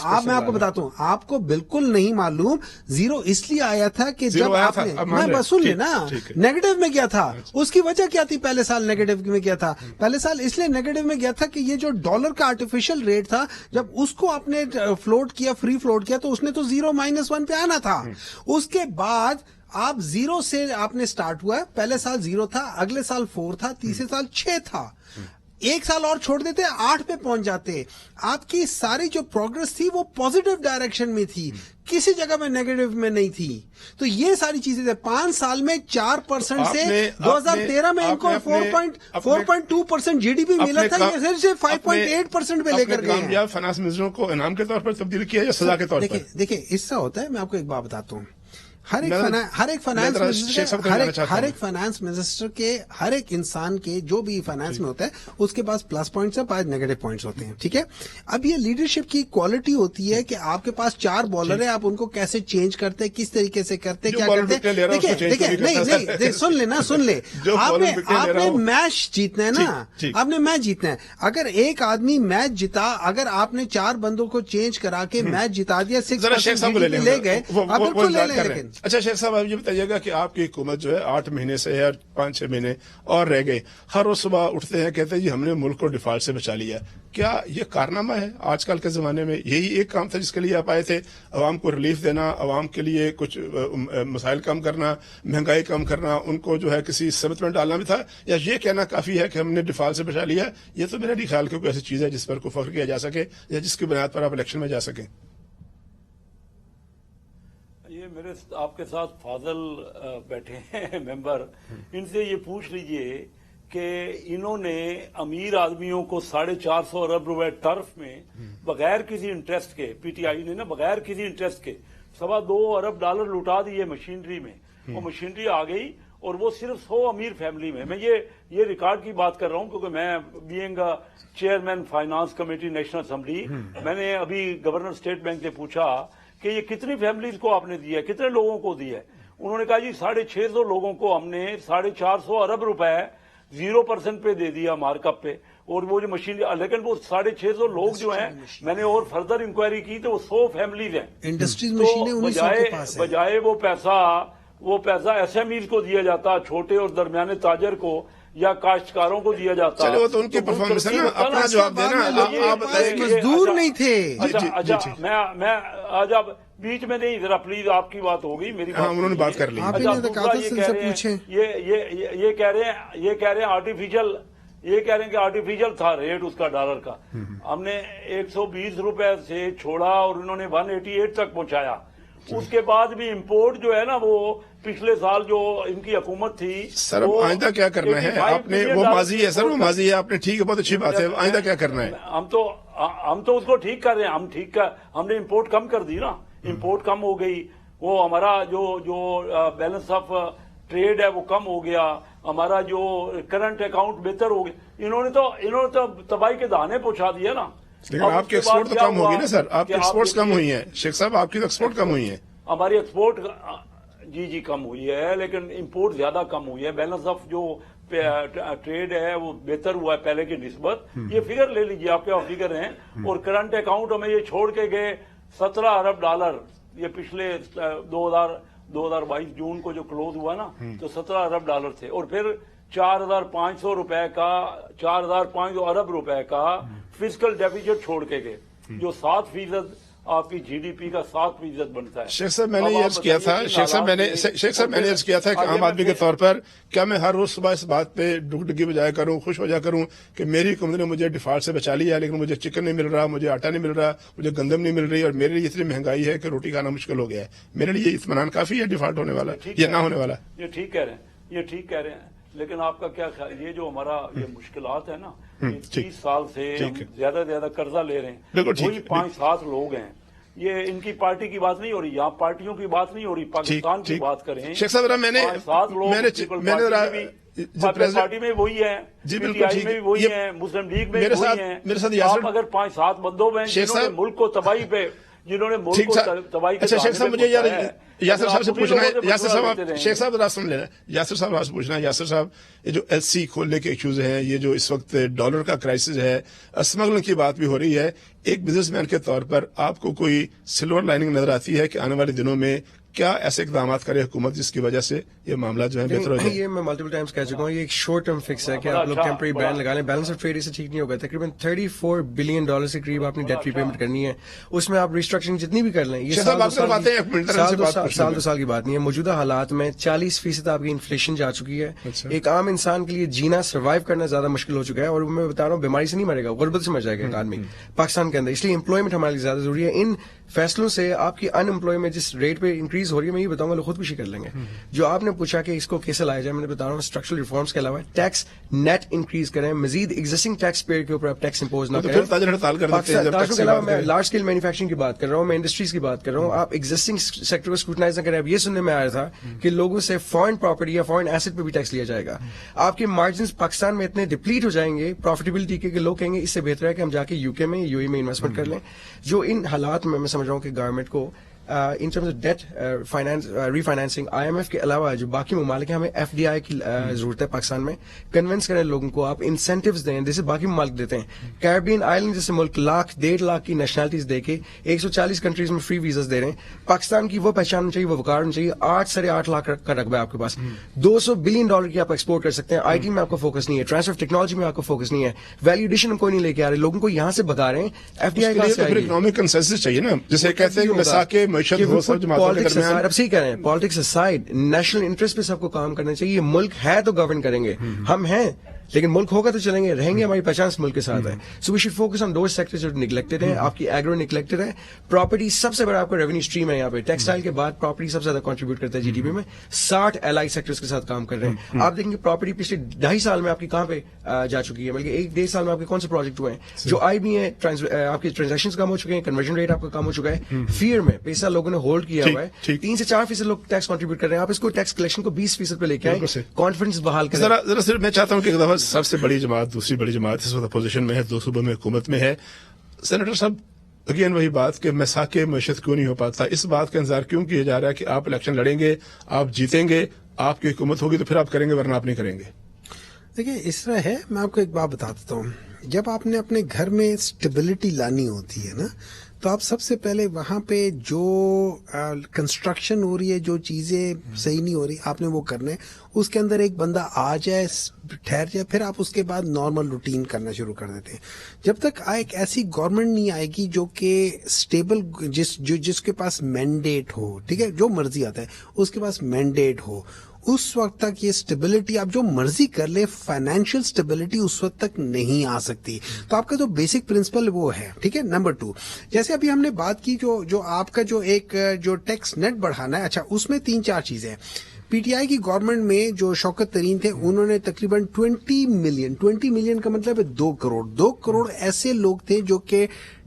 आप, मैं आपको बताता हूँ, आपको बिल्कुल नहीं मालूम। जीरो इसलिए आया था कि जब आपने, मैं बस सुन ले ना, नेगेटिव में गया था। उसकी वजह क्या थी? पहले साल नेगेटिव में गया था। पहले साल इसलिए नेगेटिव में गया था कि ये जो डॉलर का आर्टिफिशियल रेट था, जब उसको आपने फ्लोट किया, फ्री फ्लोट किया, तो उसने तो 0-1 पे आना था। उसके बाद आप 0 से आपने स्टार्ट हुआ है। पहले साल 0 था, अगले साल 4 था, तीसरे साल 6 था। एक साल और छोड़ देते, 8 पे पहुंच जाते। आपकी सारी जो प्रोग्रेस थी वो पॉजिटिव डायरेक्शन में थी, किसी जगह में नेगेटिव में नहीं थी। तो ये सारी चीजें थे। 5 साल में 4% से 2013 में इनको 4.2% जीडीपी मिला था, ये सिर्फ से 5.8% पे लेकर गए। कामयाब फाइनेंस मिनिस्टरों को इनाम के तौर पर तब्दील किया या सजा के तौर पर? देखिए इससे होता है, मैं आपको एक बात बताता हूँ। हर एक फाइनेंस मिनिस्टर के, हर एक इंसान के, जो भी फाइनेंस में होता है, उसके पास प्लस पॉइंट्स है, 5 नेगेटिव पॉइंट्स होते हैं, ठीक है। अब ये लीडरशिप की क्वालिटी होती है कि आपके पास 4 बॉलर है, आप उनको कैसे चेंज करते हैं, किस तरीके से करते हैं, क्या करते हैं। देखिए नहीं, सुन ले, आपने मैच जीतना है ना, आपने मैच जीतना है। अगर एक आदमी मैच जीता, अगर आपने 4 बंदों को चेंज करा के मैच जिता दिया, 6% ले गए, आप बिल्कुल ले लें। लेकिन अच्छा शेख साहब, आप ये बताइएगा कि आपकी हुकूमत जो है 8 महीने से है, 5-6 महीने और रह गए, हर रोज सुबह उठते हैं, कहते हैं जी हमने मुल्क को डिफॉल्ट से बचा लिया। क्या ये कारनामा है? आजकल के जमाने में यही एक काम था जिसके लिए आप आए थे? अवाम को रिलीफ देना, अवाम के लिए कुछ मसाइल कम करना, महंगाई कम करना, उनको जो है किसी समत में डालना भी था, या ये कहना काफी है कि हमने डिफॉल्ट से बचा लिया? ये तो मेरा नहीं ख्याल कि कोई ऐसी चीज है जिस पर कोई फख्र किया जा सके या जिसकी बुनियाद पर आप इलेक्शन में जा सकें। ये मेरे आपके साथ फाजल बैठे हैं मेंबर, इनसे ये पूछ लीजिए कि इन्होंने अमीर आदमियों को 450 अरब रुपए टर्फ में बगैर किसी इंटरेस्ट के, पीटीआई ने ना बगैर किसी इंटरेस्ट के 2.25 अरब डॉलर लुटा दिए मशीनरी में। वो मशीनरी आ गई और वो सिर्फ 100 अमीर फैमिली में। मैं ये रिकॉर्ड की बात कर रहा हूं क्योंकि मैं being chairman finance committee national assembly, मैंने अभी गवर्नर स्टेट बैंक से पूछा कि ये कितनी फैमिलीज को आपने दिया है, कितने लोगों को दिया है? उन्होंने कहा जी 650 लोगों को हमने 450 अरब रुपए 0% पे दे दिया मार्कअप पे। और वो जो मशीन, लेकिन वो 650 लोग जो हैं, मैंने और फर्दर इंक्वायरी की तो वो 100 फैमिलीज हैं। इंडस्ट्रीज मशीनें उन्हीं के पास है। बजाय वो पैसा एसएमईज को दिया जाता, छोटे और दरमियाने ताजर को, یا کاشتکاروں کو دیا جاتا. چلے وہ تو ان کی پرفارمنس ہے نا, اپنا جواب دینا. آپ بتائیں. مزدور نہیں تھے. اچھا میں آج آپ بیچ میں نہیں, ذرا پلیز آپ کی بات ہو گئی, میری بات انہوں نے بات کر لی. یہ کہہ رہے ہیں آرٹیفیشل, یہ کہہ رہے ہیں کہ آرٹیفیشل تھا ریٹ اس کا ڈالر کا. ہم نے 120 روپے سے چھوڑا اور انہوں نے 188 تک پہنچایا. اس کے بعد بھی امپورٹ جو ہے نا وہ پچھلے سال جو ان کی حکومت تھی. سر اب آئندہ کیا کرنا ہے آپ نے؟ وہ ماضی ہے سر, وہ ماضی ہے. آپ نے ٹھیک ہے, بہت اچھی بات ہے. آئندہ کیا کرنا ہے؟ ہم تو اس کو ٹھیک کر رہے ہیں. ہم نے امپورٹ کم کر دی نا, امپورٹ کم ہو گئی. وہ ہمارا جو بیلنس آف ٹریڈ ہے وہ کم ہو گیا. ہمارا جو کرنٹ اکاؤنٹ بہتر ہو گیا. انہوں نے تو تباہی کے دانے پہنچا دیا نا. لیکن آپ کی ایکسپورٹ تو کم ہوگی نا سر, آپ کی ایکسپورٹس کم ہوئی ہیں شیخ صاحب, آپ کی تو ایکسپورٹ کم ہوئی ہیں. ہماری ایکسپورٹ جی کم ہوئی ہے, لیکن امپورٹ زیادہ کم ہوئی ہے. بیلنس آف جو ٹریڈ ہے وہ بہتر ہوا ہے پہلے کی نسبت. یہ فگر لے لیجیے, آپ کے فگر ہیں. اور کرنٹ اکاؤنٹ ہمیں یہ چھوڑ کے گئے 17 ارب ڈالر. یہ پچھلے 2022 جون کو جو کلوز ہوا نا تو 17 ارب ڈالر تھے. اور پھر 4,500 روپے کا 4,500 ارب روپے کا فسکل ڈیفیسٹ چھوڑ کے گئے, جو 7% آپ کی جی ڈی پی کا 7% بنتا ہے. شیخ صاحب میں نے یہ عرض کیا تھا, شیخ صاحب میں نے عرض کیا تھا کہ عام آدمی کے طور پر کیا میں ہر روز صبح اس بات پہ ڈگڈگی بجایا کروں, خوش ہو جایا کروں کہ میری حکومت نے مجھے ڈیفالٹ سے بچا لیا, لیکن مجھے چکن نہیں مل رہا, مجھے آٹا نہیں مل رہا, مجھے گندم نہیں مل رہی, اور میرے لیے اتنی مہنگائی ہے کہ روٹی کھانا مشکل ہو گیا ہے. میرے لیے اطمینان کافی ہے ڈیفالٹ ہونے والا یا نہ ہونے والا. یہ ٹھیک کہہ رہے ہیں. لیکن آپ کا کیا خیال, یہ جو ہمارا یہ مشکلات ہے نا, 30 سال سے زیادہ قرضہ لے رہے ہیں. وہی 5-7 لوگ ہیں. یہ ان کی پارٹی کی بات نہیں ہو رہی, یہاں پارٹیوں کی بات نہیں ہو رہی, پاکستان کی بات کریں. شیخ صاحب میں نے 7 لوگ پارٹی میں وہی ہیں, پی آئی میں بھی وہی ہیں, مسلم لیگ میں بھی وہی ہیں. میرے ساتھ آپ اگر 5-7 بندوں میں جنہوں نے ملک کو تباہی پہ اچھا شیخ صاحب مجھے یاسر صاحب سے پوچھنا ہے, یاسر صاحب شیخ صاحب ذرا سن لینا, یاسر صاحب آپ سے پوچھنا ہے. یاسر صاحب یہ جو ایل سی کھولنے کے ایشوز ہیں, یہ جو اس وقت ڈالر کا کرائسس ہے, اسمگلنگ کی بات بھی ہو رہی ہے, ایک بزنس مین کے طور پر آپ کو کوئی سلور لائننگ نظر آتی ہے کہ آنے والے دنوں میں کیا ایسے اقدامات کرے حکومت جس کی وجہ سے یہ معاملہ جو ہے بہتر ہو جائے؟ یہ میں ملٹیپل ٹائمز کہہ چکا ہوں, یہ ایک شارٹ ٹرم فکس ہے کہ آپ لوگ ٹیمپرری بین لگا لیں. بیلنس آف ٹریڈ اس سے ٹھیک نہیں ہوگا. تقریباً $34 بلین کے قریب آپ نے ڈیٹ ری پیمنٹ کرنی ہے. اس میں آپ ریسٹرکچرنگ جتنی بھی کر لیں, یہ سال 2 سال کی بات نہیں ہے. موجودہ حالات میں 40% آپ کی انفلیشن جا چکی ہے. ایک عام انسان کے لیے جینا, سروائیو کرنا زیادہ مشکل ہو چکا ہے. اور میں بتا رہا ہوں بیماری سے نہیں مرے گا, غربت سے مر جائے گا ایک آدمی پاکستان کے اندر. اس لیے امپلائمنٹ ہمارے لیے زیادہ ضروری ہے. ان فیصلوں سے آپ کی ان امپلائمنٹ جس ریٹ پہ انکریز ہو رہی ہے, میں یہ بتاؤں گا لوگ خودکشی کر لیں گے. جو آپ نے پوچھا کہ اس کو کیسے لایا جائے, میں نے بتا رہا ہوں اسٹرکچرل ریفارمس کے علاوہ ٹیکس نیٹ انکریز کریں, مزید ایگزسٹنگ ٹیکس پیئر کے اوپر آپ ٹیکس امپوز نہ کریں. کے علاوہ میں لارج اسکیل مینوفیکچرنگ کی بات کر رہا ہوں, میں انڈسٹریز کی بات کر رہا ہوں. آپ ایگزسٹنگ سیکٹر کو اسکروٹنائز نہ کریں. اب یہ سننے میں آیا تھا کہ لوگوں سے فارن پراپرٹی یا فارن ایسٹ پہ بھی ٹیکس لیا جائے گا. آپ کے مارجنز پاکستان میں اتنے ڈپلیٹ ہو جائیں گے پروفیٹیبلٹی کے کہ لوگ کہیں گے اس سے بہتر ہے کہ ہم جا کے یو کے میں, یو اے میں انویسٹمنٹ کر لیں. جو ان حالات میں سمجھ رہا ہوں کہ گورنمنٹ کو in terms of debt refinancing, I M F کے علاوہ جو باقی ممالک ہیں, ہمیں ایف ڈی آئی کی ضرورت ہے پاکستان میں. کنونس کریں لوگوں کو, آپ انسینٹیوز دیں جیسے باقی ممالک دیتے ہیں. کیریبین آئلینڈ جیسے ملک 1.5 لاکھ کی نیشنلٹیز دے کے 140 کنٹریز میں فری ویزاز دے رہے ہیں. پاکستان کی وہ پہچان چاہیے, وہ وقار ہونا چاہیے. 8.5 لاکھ کا رقبہ ہے آپ کے پاس, $200 بلین کی آپ ایکسپورٹ کر سکتے ہیں. آئی ٹی میں آپ کو فوکس نہیں ہے, ٹرانسفر آف ٹیکنالوجی میں آپ کو فوکس نہیں ہے, ویلیو ایڈیشن کوئی نہیں لے کے آ رہے, لوگوں کو یہاں سے بھگا رہے ہیں. ایف ڈی آئی کا اکنامک کنسنسس چاہیے نا, جیسے کہتے ہیں کہ معیشت اب صحیح کہہ رہے ہیں. پالیٹکس اسائڈ, نیشنل انٹرسٹ پہ سب کو کام کرنا چاہیے. یہ ملک ہے تو گورن کریں گے, ہم ہیں لیکن ملک ہوگا تو چلیں گے, رہیں گے, ہماری پہچان اس ملک کے ساتھ ہے. So we should focus on those sectors جو نگلیکٹڈ ہیں. آپ کی ایگرو نگلیکٹڈ ہے. پراپرٹی سب سے بڑا آپ کا ریونیو اسٹریم ہے یہاں پہ. ٹیکسٹائل کے بعد پراپرٹی سب سے زیادہ کنٹریبیوٹ کرتا ہے جی ڈی پی میں. 60 ایلائی سیکٹرز کے ساتھ کام کر رہے ہیں. آپ دیکھیں گے پراپرٹی پچھلے 2.5 سال میں آپ کی کہاں پہ جا چکی ہے, بلکہ 1-1.5 سال میں آپ کے کون سے پروجیکٹ ہوئے ہیں. جو آئی بی ہیں, آپ کے ٹرانزیکشن کم ہو چکے ہیں, کنورژن ریٹ آپ کا کم ہو چکا ہے. فیئر میں پیسہ لوگوں نے ہولڈ کیا ہوا ہے. 3 سے 4% لوگ ٹیکس کنٹریبیوٹ کر رہے ہیں. آپ اس کو ٹیکس کلیکشن کو 20% پہ لے کے آئیں, کانفیڈنس بحال کریں. ذرا صرف میں چاہتا ہوں کہ ایک دفعہ سب سے بڑی جماعت, دوسری بڑی جماعت اس وقت اپوزیشن میں ہے, 2 صوبوں میں حکومت میں ہے. سینیٹر صاحب اگین وہی بات کہ مساق معیشت کیوں نہیں ہو پاتا, اس بات کا انتظار کیوں کیا جا رہا ہے کہ آپ الیکشن لڑیں گے, آپ جیتیں گے, آپ کی حکومت ہوگی تو پھر آپ کریں گے, ورنہ آپ نہیں کریں گے. دیکھیے اس طرح ہے، میں آپ کو ایک بات بتا دیتا ہوں. جب آپ نے اپنے گھر میں اسٹیبلٹی لانی ہوتی ہے نا، تو آپ سب سے پہلے وہاں پہ جو کنسٹرکشن ہو رہی ہے، جو چیزیں صحیح نہیں ہو رہی، آپ نے وہ کرنا ہے. اس کے اندر ایک بندہ آ جائے، ٹھہر جائے، پھر آپ اس کے بعد نارمل روٹین کرنا شروع کر دیتے ہیں. جب تک ایک ایسی گورنمنٹ نہیں آئے گی جو کہ اسٹیبل، جس کے پاس مینڈیٹ ہو، ٹھیک ہے، جو مرضی آتا ہے اس کے پاس مینڈیٹ ہو، اس وقت تک یہ سٹیبلٹی آپ جو مرضی کر لے، فائنینشیل سٹیبلٹی اس وقت تک نہیں آ سکتی. تو آپ کا جو بیسک پرنسپل وہ ہے، ٹھیک ہے. نمبر 2، جیسے ابھی ہم نے بات کی جو آپ کا جو ایک جو ٹیکس نیٹ بڑھانا ہے، اچھا اس میں 3-4 چیزیں. پی ٹی آئی کی گورنمنٹ میں جو شوکت ترین تھے، انہوں نے تقریباً 20 ملین کا مطلب ہے 2 کروڑ ایسے لوگ تھے جو کہ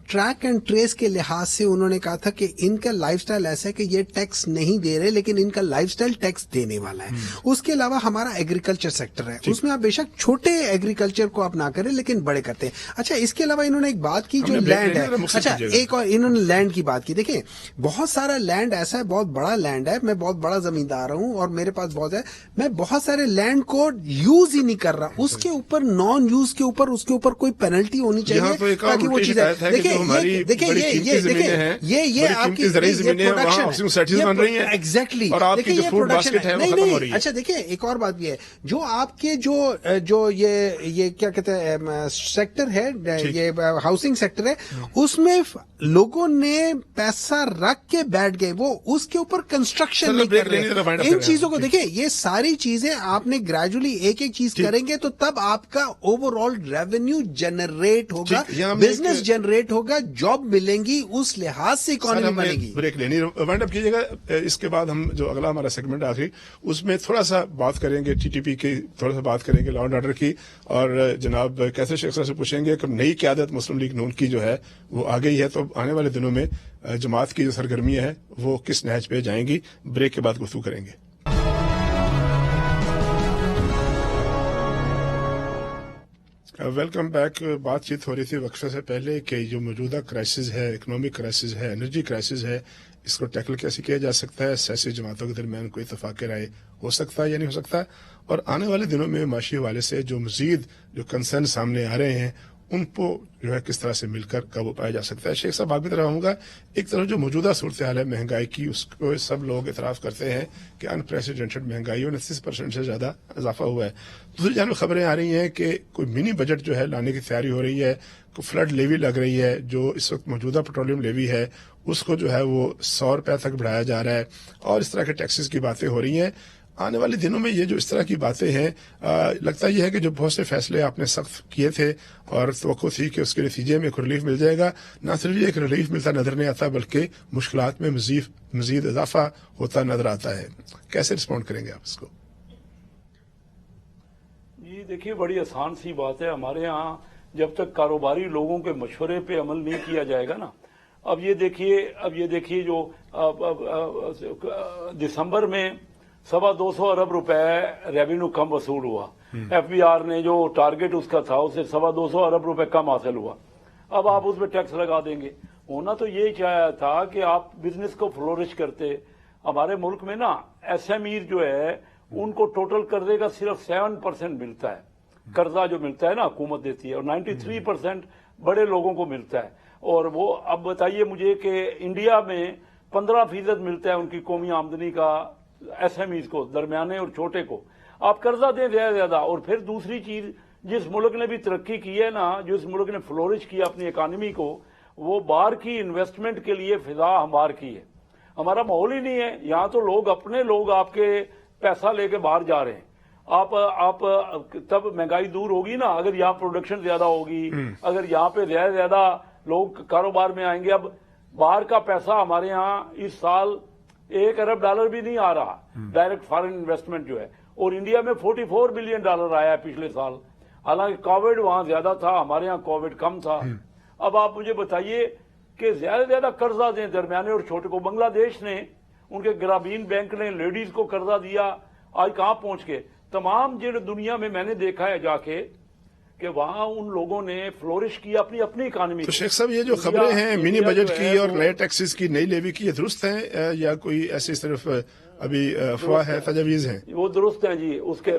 ٹریک اینڈ ٹریس کے لحاظ سے انہوں نے کہا تھا کہ ان کا لائف سٹائل ایسا ہے کہ یہ ٹیکس نہیں دے رہے، لیکن ان کا لائف سٹائل ٹیکس دینے والا ہے. اس کے علاوہ ہمارا ایگریکلچر سیکٹر ہے، اس میں آپ بے شک چھوٹے ایگریکلچر کو آپ نہ کریں لیکن بڑے کرتے ہیں. اچھا اس کے علاوہ انہوں نے ایک بات کی جو لینڈ ہے، اچھا ایک اور انہوں نے لینڈ کی بات کی. دیکھیں بہت سارا لینڈ ایسا ہے، بہت بڑا لینڈ ہے، میں بہت بڑا زمیندار ہوں اور میرے پاس بہت ہے، میں بہت سارے لینڈ کو یوز ہی نہیں کر رہا. اس کے اوپر نان یوز کے اوپر اس کے اوپر کوئی پینلٹی ہونی چاہیے تاکہ وہ چیزیں دیکھیں یہ آپ کی ایگزیکٹلی. اچھا دیکھیں ایک اور بات بھی ہے، جو آپ کے جو یہ کیا کہتے ہیں سیکٹر ہے، یہ ہاؤسنگ سیکٹر ہے، اس میں لوگوں نے پیسہ رکھ کے بیٹھ گئے، وہ اس کے اوپر کنسٹرکشن نہیں کر رہے. ان چیزوں کو دیکھیں، یہ ساری چیزیں آپ نے گریجولی ایک ایک چیز کریں گے تو تب آپ کا اوور آل ریونیو جنریٹ ہوگا، بزنس جنریٹ ہوگا، جاب ملیں گی، اس لحاظ سے اکانومی بنے گی. بریک لینی وائنڈ اپ کیجیے گا. اس کے بعد ہم جو اگلا ہمارا سیگمنٹ آخری، اس میں تھوڑا سا بات کریں گے TTP کی، تھوڑا سا بات کریں گے لا اینڈ آرڈر کی، اور جناب کیسے شیخ صاحب سے پوچھیں گے کہ نئی قیادت مسلم لیگ نون کی جو ہے وہ آ گئی ہے، تو آنے والے دنوں میں جماعت کی جو سرگرمیاں ہیں وہ کس نہج پہ جائیں گی. بریک کے بعد گفتگو کریں گے. Welcome back. بات چیت ہو رہی تھی وقفے سے پہلے کہ جو موجودہ کرائسس ہے، اکنامک کرائسس ہے، انرجی کرائسس ہے، اس کو ٹیکل کیسے کیا جا سکتا ہے، سیاسی جماعتوں کے درمیان کوئی اتفاق رائے ہو سکتا ہے یا نہیں ہو سکتا، اور آنے والے دنوں میں معاشی حوالے سے جو مزید جو کنسرن سامنے آ رہے ہیں ان کو جو ہے کس طرح سے مل کر قابو پایا جا سکتا ہے. شیخ صاحب آپ کی طرف آؤں گا. ایک طرف جو موجودہ صورتحال ہے مہنگائی کی، اس کو سب لوگ اعتراف کرتے ہیں کہ انپریسیڈنٹڈ مہنگائی، 29% سے زیادہ اضافہ ہوا ہے. دوسری جانب خبریں آ رہی ہیں کہ کوئی منی بجٹ جو ہے لانے کی تیاری ہو رہی ہے، کوئی فلڈ لیوی لگ رہی ہے، جو اس وقت موجودہ پیٹرولیم لیوی ہے اس کو جو ہے وہ 100 روپے تک بڑھایا جا رہا ہے، اور اس طرح کے ٹیکسز کی باتیں ہو رہی ہیں. آنے والے دنوں میں یہ جو اس طرح کی باتیں ہیں، لگتا یہ ہے کہ جو بہت سے فیصلے آپ نے سخت کیے تھے اور توقع تھی کہ اس کے نتیجے میں ایک ریلیف مل جائے گا، نہ صرف یہ ایک ریلیف ملتا نظر نہیں آتا بلکہ مشکلات میں مزید اضافہ ہوتا نظر آتا ہے. کیسے رسپونڈ کریں گے آپ اس کو؟ جی دیکھیے بڑی آسان سی بات ہے. ہمارے یہاں جب تک کاروباری لوگوں کے مشورے پہ عمل نہیں کیا جائے گا نا، اب یہ دیکھیے جو دسمبر میں 250 ارب روپے ریونیو کم وصول ہوا. FBR نے جو ٹارگٹ اس کا تھا اسے 250 ارب روپے کم حاصل ہوا. اب آپ اس پہ ٹیکس لگا دیں گے. ہونا تو یہی چاہا تھا کہ آپ بزنس کو فلورش کرتے. ہمارے ملک میں نا SME جو ہے ان کو ٹوٹل قرضے کا صرف 7% ملتا ہے. قرضہ جو ملتا ہے نا حکومت دیتی ہے، اور 93% بڑے لوگوں کو ملتا ہے. اور وہ اب بتائیے مجھے کہ انڈیا میں 15% ملتا ہے ان کی قومی آمدنی کا SMEs کو، درمیانے اور چھوٹے کو. آپ قرضہ دیں زیادہ. اور پھر دوسری چیز، جس ملک نے بھی ترقی کی ہے نا، جس ملک نے فلورش کیا اپنی اکانومی کو، وہ باہر کی انویسٹمنٹ کے لیے فضا ہموار کی ہے. ہمارا ماحول ہی نہیں ہے. یہاں تو اپنے لوگ آپ کے پیسہ لے کے باہر جا رہے ہیں. آپ تب مہنگائی دور ہوگی نا اگر یہاں پروڈکشن زیادہ ہوگی، اگر یہاں پہ زیادہ لوگ کاروبار میں آئیں گے. اب باہر کا پیسہ ہمارے یہاں اس سال $1 ارب بھی نہیں آ رہا ڈائریکٹ فارن انویسٹمنٹ جو ہے، اور انڈیا میں $44 بلین آیا ہے پچھلے سال. حالانکہ کووڈ وہاں زیادہ تھا، ہمارے یہاں کووڈ کم تھا. اب آپ مجھے بتائیے کہ زیادہ قرضہ دیں درمیانے اور چھوٹے کو. بنگلہ دیش نے، ان کے گرامین بینک نے لیڈیز کو قرضہ دیا، آج کہاں پہنچ کے. تمام دنیا میں نے دیکھا ہے جا کے کہ وہاں ان لوگوں نے فلورش کیا اپنی اکانومی. تو شیخ صاحب یہ جو خبریں ہیں منی بجٹ کی اور نئے ٹیکسز کی، نئی لیوی کی، یہ درست ہیں یا کوئی ایسی صرف ابھی افواہ ہے، تجاویز ہیں؟ وہ درست ہیں جی. اس کے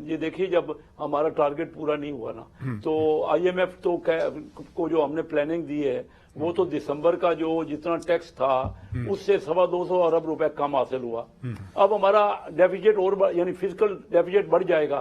ये देखिए जब हमारा टारगेट पूरा नहीं हुआ ना तो IMF तो को जो हमने प्लानिंग दी है वो तो दिसंबर का जो जितना टैक्स था उससे 225 अरब रुपए कम हासिल हुआ। अब हमारा डेफिसिट और यानी फिजिकल डेफिसिट बढ़ जाएगा।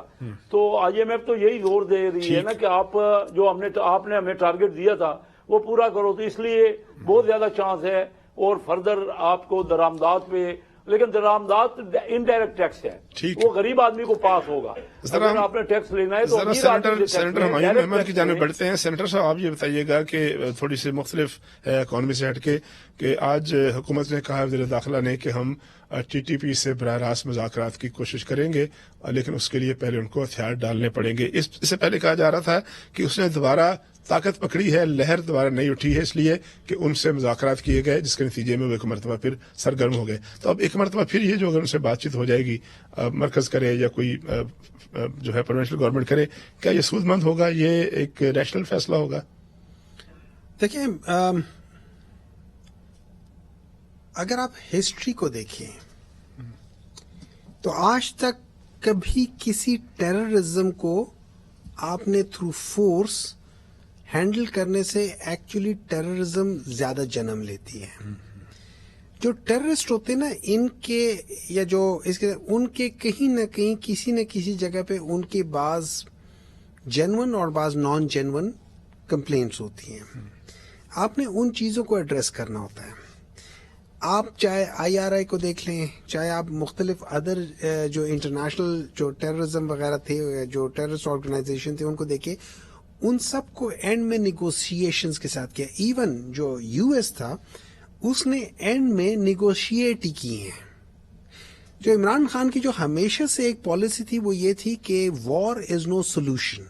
तो IMF तो यही जोर दे रही है ना कि आप जो आपने हमें टारगेट दिया था वो पूरा करो। तो इसलिए बहुत ज्यादा चांस है और फर्दर आपको दरामदात पे, लेकिन दरामदात इनडायरेक्ट टैक्स है, वो गरीब आदमी को पास होगा। अगर आपने टैक्स लेना है तो सेनेटर हुमायूं अहमद की जानिब बढ़ते हैं। सेनेटर साहब आप ये बताइएगा कि थोड़ी सी मुख्तलिफ है इकॉनमी से हटके कि आज हुकूमत ने कहा वज़ीर दाखिला ने कि हम TTP से बराह रास्त मुज़ाकरात की कोशिश करेंगे, लेकिन उसके लिए पहले उनको हथियार डालने पड़ेंगे। इससे पहले कहा जा रहा था कि उसने दोबारा ताकत पकड़ी है, लहर दोबारा नहीं उठी है इसलिए कि उनसे मुज़ाकरात किए गए, जिसके नतीजे में वो एक मरतबा फिर सरगर्म हो गए। तो अब एक मरतबा फिर ये जो अगर उनसे बातचीत हो जाएगी, मरकज करे या कोई जो है प्रोविंशियल गवर्नमेंट करे, क्या ये सूदमंद होगा, ये एक रैशनल फैसला होगा? देखिए, अगर आप हिस्ट्री को देखें तो आज तक कभी किसी टेररिज्म को आपने थ्रू फोर्स हैंडल करने से एक्चुअली टेररिज्म ज्यादा जन्म लेती है। जो टेररिस्ट होते हैं ना, इनके या जो इसके उनके कहीं ना कहीं किसी न किसी जगह पे उनके बाज जेन्युइन और बाज नॉन जेन्युइन कंप्लेंट्स होती हैं। आपने उन चीजों को एड्रेस करना होता है। आप चाहे IRI को देख लें, चाहे आप मुख्तलिफ अदर जो इंटरनेशनल जो टेररिज्म वगैरह थे, जो टेररिस्ट ऑर्गेनाइजेशन थे, उनको देखें, उन सब को एंड में निगोशिएशंस के साथ किया। इवन जो US था उसने एंड में निगोशिएट ही किए हैं। जो इमरान खान की जो हमेशा से एक पॉलिसी थी वो ये थी कि war is no solution.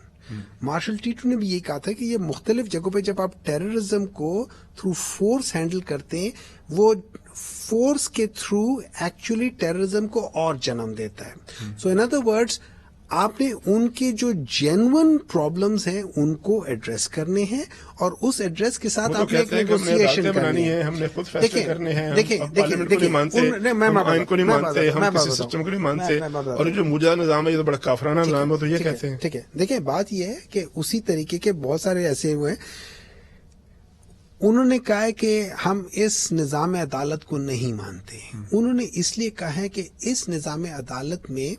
Marshal Tito ने भी ये कहा था कि ये मुख्तलिफ जगहों पे जब आप टेररिज्म को थ्रू फोर्स हैंडल करते हैं, वो फोर्स के थ्रू एक्चुअली टेररिज्म को और जन्म देता है। सो इन अदर वर्ड्स, आपने उनके जो जेन्युइन प्रॉब्लम्स हैं उनको एड्रेस करने हैं और उस एड्रेस के साथ आपने एक नेगोशिएशन करनी है। हमने खुद फैसले करने हैं। देखिए और जो मुजा निजाम है ये तो बड़ा काफराना निजाम है, तो ये कहते हैं। ठीक है, देखिए बात ये है कि उसी तरीके के बहुत सारे ऐसे हुए हैं। उन्होंने कहा है कि हम इस निजाम अदालत को नहीं मानते। उन्होंने इसलिए कहा है कि इस निजाम अदालत में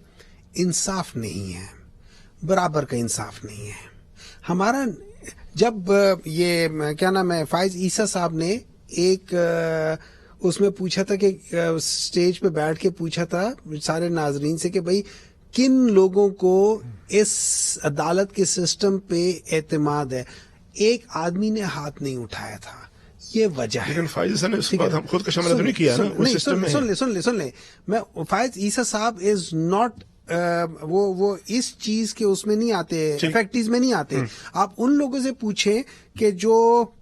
इंसाफ नहीं है, बराबर का इंसाफ नहीं है। हमारा जब ये क्या नाम है, फाइज ईसा साहब ने एक उसमें पूछा था कि स्टेज पे बैठ के पूछा था सारे नाजरीन से कि भाई किन लोगों को इस अदालत के सिस्टम पे एतमाद है, एक आदमी ने हाथ नहीं उठाया था। ये वजह है। लेकिन फाइज ईसा ने उस बात हम खुद का शमला नहीं किया ना, उस सिस्टम में। सुन ले, मैं फाइज ईसा साहब इज नॉट वो इस चीज के उसमें नहीं आते, फैक्ट्रीज में नहीं आते। आप उन लोगों से पूछें कि जो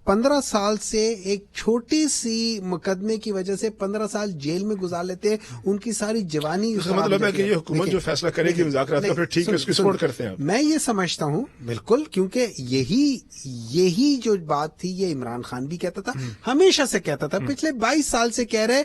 15 साल से एक छोटी सी मुकदमे की वजह से 15 साल जेल में गुजार लेते हैं, उनकी सारी जवानी। इसका मतलब है कि ये हुकूमत जो फैसला करेगी मुज़ाकरात का, फिर ठीक है, उसकी सपोर्ट करते हैं। मैं ये समझता हूँ बिल्कुल, क्योंकि यही जो बात थी ये इमरान खान भी कहता था, हमेशा से कहता था, पिछले 22 साल से कह रहे,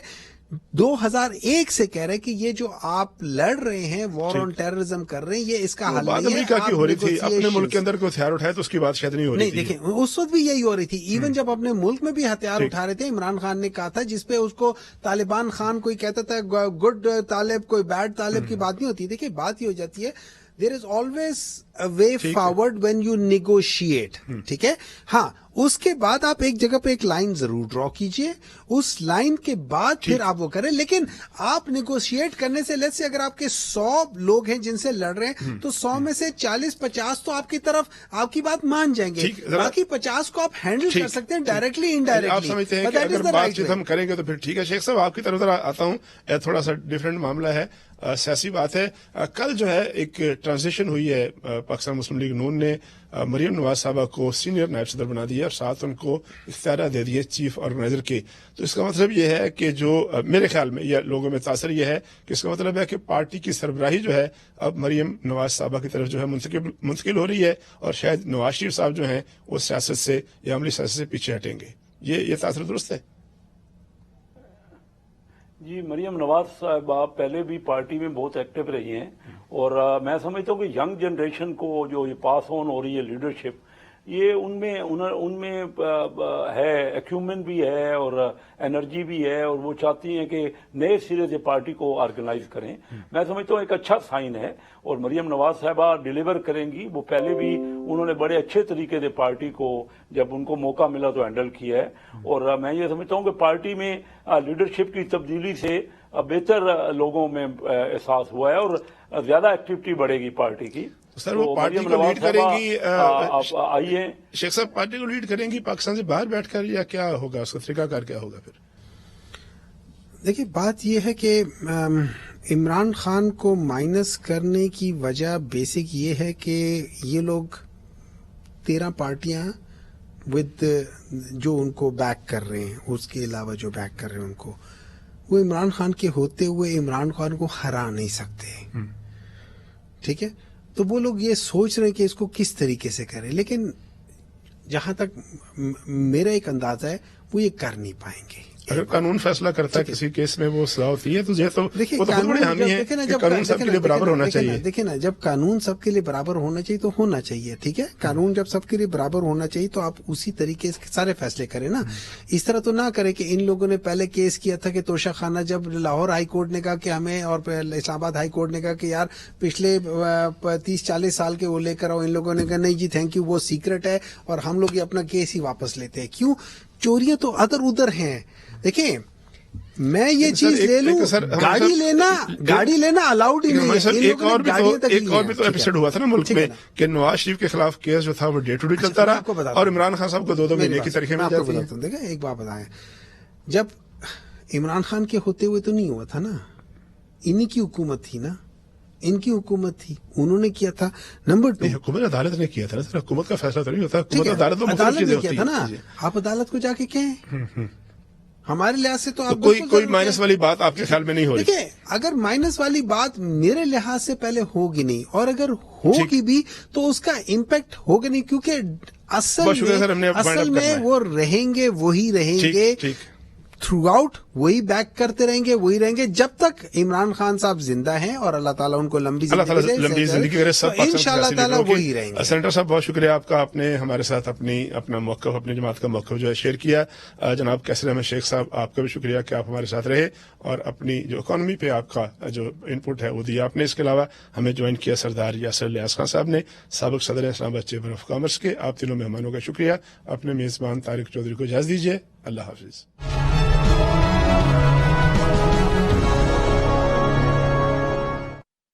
2001 से कह रहे कि ये जो आप लड़ रहे हैं, वॉर ऑन टेररिज्म कर रहे हैं, ये इसका हल नहीं है। अमेरिका की हो रही थी, अपने मुल्क के अंदर कोई हथियार उठाए तो उसकी बात शायद नहीं हो रही थी। देखिए उस वक्त भी यही हो रही थी। इवन जब अपने मुल्क में भी हथियार उठा रहे थे, इमरान खान ने कहा था, जिसपे उसको तालिबान खान कोई कहता था गुड तालिब, कोई बैड तालिब की बात नहीं होती। देखिए बात ये हो जाती है, there is always a way forward when you negotiate. ठीक है, हाँ, उसके बाद आप एक जगह पे एक लाइन जरूर ड्रॉ कीजिए, उस लाइन के बाद फिर आप वो करें। लेकिन आप नेगोशिएट करने से, लेट्स से अगर आपके 100 लोग हैं जिनसे लड़ रहे हैं, तो 100 में से 40-50 तो आपकी तरफ आपकी बात मान जाएंगे, बाकी 50 को आप हैंडल कर सकते हैं डायरेक्टली इनडायरेक्टली। आप समझते हैं कि अगर बातचीत हम करेंगे तो फिर ठीक है। शेख साहब आपकी तरफ आता हूँ, थोड़ा सा डिफरेंट मामला है, सियासी बात है। कल जो है एक ट्रांजिशन हुई है, पाकिस्तान मुस्लिम लीग नून ने मरियम नवाज साहबा को सीनियर नायब सदर बना दिया और साथ उनको इख्तियार दे दिए चीफ ऑर्गेनाइजर के। तो इसका मतलब ये है कि जो मेरे ख्याल में या लोगों में तासर ये है कि इसका मतलब है कि पार्टी की सरबराही जो है अब मरियम नवाज साहबा की तरफ जो है मुंतकिल हो रही है, और शायद नवाज शरीफ साहब जो हैं वो सियासत से या अमली सियासत से पीछे हटेंगे। ये तासर दुरुस्त है? जी, मरियम नवाज साहबा पहले भी पार्टी में बहुत एक्टिव रही हैं और मैं समझता हूँ कि यंग जनरेशन को जो ये पास ऑन हो रही है लीडरशिप, ये उनमें है, एक्यूमेंट भी है और एनर्जी भी है और वो चाहती हैं कि नए सिरे से पार्टी को ऑर्गेनाइज करें। मैं समझता हूँ एक अच्छा साइन है और मरियम नवाज साहबा डिलीवर करेंगी। वो पहले भी उन्होंने बड़े अच्छे तरीके से पार्टी को जब उनको मौका मिला तो हैंडल किया है और मैं ये समझता हूँ कि पार्टी में लीडरशिप की तब्दीली से बेहतर लोगों में एहसास हुआ है और ज्यादा एक्टिविटी बढ़ेगी पार्टी की। सर वो पार्टी को लीड करेंगी, आइए शेख साहब पार्टी को लीड करेंगी पाकिस्तान से बाहर बैठकर या क्या होगा, उसका तरीकाकार क्या होगा फिर? देखिए बात यह है कि इमरान खान को माइनस करने की वजह बेसिक ये है कि ये लोग 13 पार्टियां विद जो उनको बैक कर रहे हैं, उसके अलावा जो बैक कर रहे हैं उनको, वो इमरान खान के होते हुए इमरान खान को हरा नहीं सकते। ठीक है, तो वो लोग ये सोच रहे हैं कि इसको किस तरीके से करें, लेकिन जहां तक मेरा एक अंदाजा है वो ये कर नहीं पाएंगे। अगर कानून फैसला करता है किसी केस में वो सलाह होती है तो ये तो वो तो बहुत बड़े हामी है कि कानून सबके लिए बराबर होना चाहिए। देखिए ना, जब कानून सबके लिए बराबर होना चाहिए तो होना चाहिए। ठीक है, कानून जब सबके लिए बराबर होना चाहिए तो आप उसी तरीके से सारे फैसले करें ना। इस तरह तो ना करें कि इन लोगों ने पहले केस किया था कि तोशा खाना, जब लाहौर हाई कोर्ट ने कहा कि हमें और इस्लामाबाद हाई कोर्ट ने कहा कि यार पिछले 30-40 साल के वो लेकर आओ, इन लोगों ने कहा नहीं जी थैंक यू, वो सीक्रेट है और हम लोग ये अपना केस ही वापस लेते हैं। क्यों? चोरियां तो अदर उधर हैं। देखिए मैं ये चीज ले लूं, गाड़ी लेना अलाउड ही नहीं है। एक और भी तो एपिसोड हुआ था ना मुल्क में कि नवाज शरीफ के खिलाफ केस जो था वो डे टू डे चलता रहा और इमरान खान साहब को 2-2 महीने की तारीखें मिल जाती हैं। देखिए एक बात बताएं, जब इमरान खान के होते हुए तो नहीं हुआ था ना, इन्हीं की हुकूमत थी ना, इनकी हुकूमत थी, उन्होंने किया था। नंबर 2, हुकूमत अदालत ने किया था ना, हुकूमत का फैसला तो नहीं होता, अदालत ने किया था ना। आप अदालत को जाके कहें, हमारे लिहाज से तो आप कोई माइनस वाली बात आपके ख्याल में नहीं हो रही। देखिए अगर माइनस वाली बात मेरे लिहाज से पहले होगी नहीं, और अगर होगी भी तो उसका इम्पैक्ट होगा नहीं, क्योंकि असल में वो रहेंगे, वही रहेंगे थ्रू आउट, वही बैक करते रहेंगे, वही रहेंगे जब तक इमरान खान साहब जिंदा हैं और अल्लाह ताला उनको लंबी जिंदगी करे, सब इंशाअल्लाह ताला वही रहेंगे। सेनेटर साहब बहुत शुक्रिया आपका, आपने हमारे साथ अपना मौक़िफ़, अपनी जमात का मौक़िफ़ जो है शेयर किया। जनाब कैसर अहमद शेख साहब आपका भी शुक्रिया कि आप हमारे साथ रहे और अपनी जो इकॉनमी पे आपका जो इनपुट है वो दिया आपने। इसके अलावा हमें ज्वाइन किया सरदार यासर लियास खान साहब ने, साबिक सदर इस्लामाबाद चैम्बर ऑफ कॉमर्स के। आप तीनों मेहमानों का शुक्रिया। अपने मेज़बान तारिक चौधरी को इजाज़त दीजिए। अल्लाह हाफिज़।